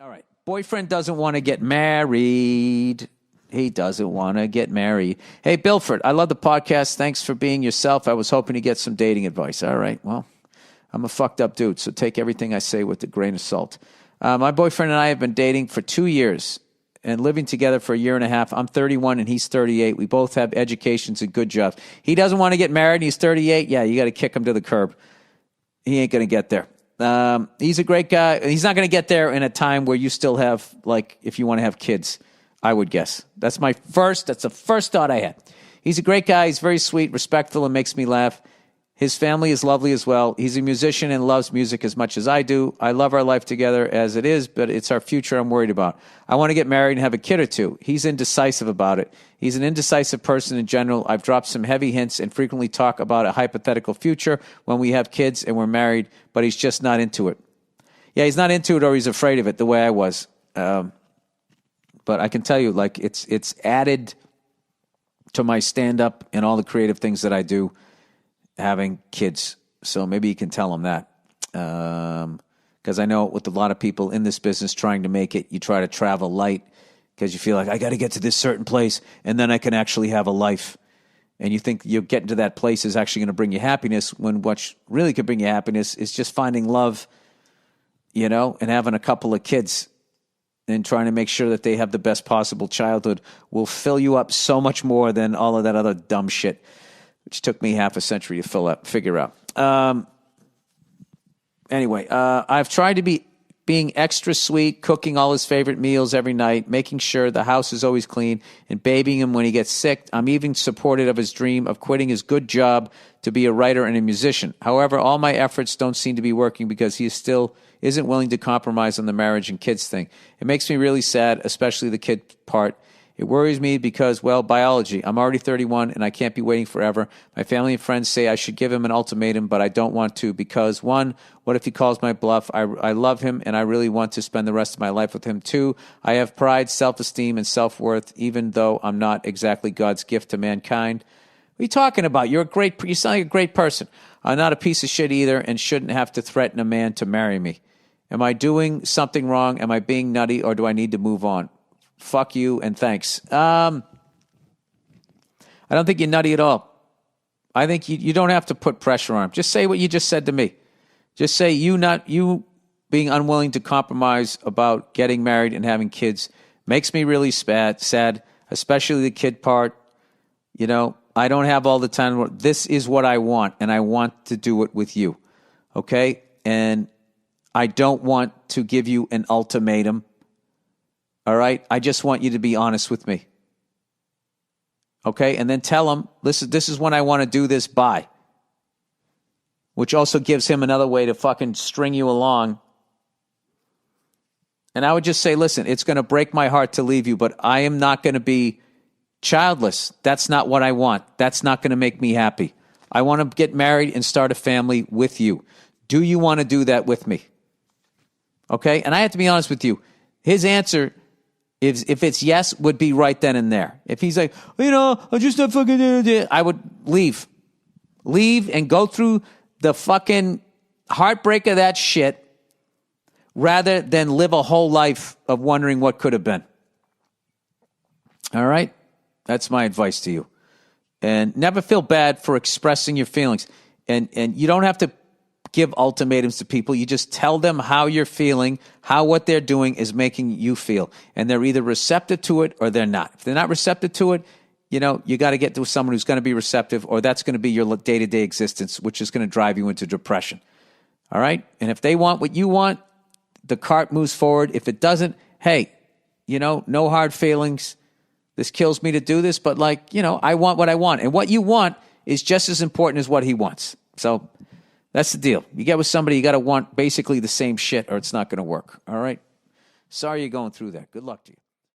All right. Boyfriend doesn't want to get married. He doesn't want to get married. Hey, Bilford, I love the podcast. Thanks for being yourself. I was hoping to get some dating advice. All right. Well, I'm a fucked up dude, so take everything I say with a grain of salt. My boyfriend and I have been dating for 2 years and living together for a year and a half. I'm 31 and he's 38. We both have educations and good jobs. He doesn't want to get married and he's 38. Yeah, you got to kick him to the curb. He ain't going to get there. He's a great guy. He's not going to get there in a time where you still have, like, if you want to have kids, I would guess. That's the first thought I had. He's a great guy. He's very sweet, respectful, and makes me laugh. His family is lovely as well. He's a musician and loves music as much as I do. I love our life together as it is, but it's our future I'm worried about. I want to get married and have a kid or two. He's indecisive about it. He's an indecisive person in general. I've dropped some heavy hints and frequently talk about a hypothetical future when we have kids and we're married, but he's just not into it. Yeah, he's not into it or he's afraid of it the way I was. But I can tell you, like, it's added to my stand-up and all the creative things that I do, having kids. So maybe you can tell him that. Because I know with a lot of people in this business trying to make it, you try to travel light because you feel like, I got to get to this certain place and then I can actually have a life. And you think you're getting to that place is actually going to bring you happiness, when what really could bring you happiness is just finding love, you know, and having a couple of kids and trying to make sure that they have the best possible childhood will fill you up so much more than all of that other dumb shit, which took me half a century to figure out. Anyway, I've tried to be being extra sweet, cooking all his favorite meals every night, making sure the house is always clean, and babying him when he gets sick. I'm even supportive of his dream of quitting his good job to be a writer and a musician. However, all my efforts don't seem to be working because he still isn't willing to compromise on the marriage and kids thing. It makes me really sad, especially the kid part. It worries me because, well, biology. I'm already 31 and I can't be waiting forever. My family and friends say I should give him an ultimatum, but I don't want to because, one, what if he calls my bluff? I love him and I really want to spend the rest of my life with him. Two, I have pride, self-esteem, and self-worth, even though I'm not exactly God's gift to mankind. What are you talking about? You sound like a great person. I'm not a piece of shit either and shouldn't have to threaten a man to marry me. Am I doing something wrong? Am I being nutty or do I need to move on? Fuck you and thanks. I don't think you're nutty at all. I think you don't have to put pressure on him. Just say what you just said to me. Just say you being unwilling to compromise about getting married and having kids makes me really sad, especially the kid part. You know, I don't have all the time. This is what I want, and I want to do it with you. Okay? And I don't want to give you an ultimatum. All right? I just want you to be honest with me. Okay? And then tell him, listen, this is when I want to do this by. Which also gives him another way to fucking string you along. And I would just say, listen, it's going to break my heart to leave you, but I am not going to be childless. That's not what I want. That's not going to make me happy. I want to get married and start a family with you. Do you want to do that with me? Okay? And I have to be honest with you. His answer, if it's yes, would be right then and there. If he's like, you know, I'm just not fucking, I would leave. Leave and go through the fucking heartbreak of that shit rather than live a whole life of wondering what could have been. All right? That's my advice to you. And never feel bad for expressing your feelings. And you don't have to give ultimatums to people. You just tell them how you're feeling, how what they're doing is making you feel. And they're either receptive to it or they're not. If they're not receptive to it, you know, you got to get to someone who's going to be receptive, or that's going to be your day-to-day existence, which is going to drive you into depression. All right? And if they want what you want, the cart moves forward. If it doesn't, hey, you know, no hard feelings. This kills me to do this, but, like, you know, I want what I want. And what you want is just as important as what he wants. So that's the deal. You get with somebody, you got to want basically the same shit or it's not going to work. All right? Sorry you're going through that. Good luck to you.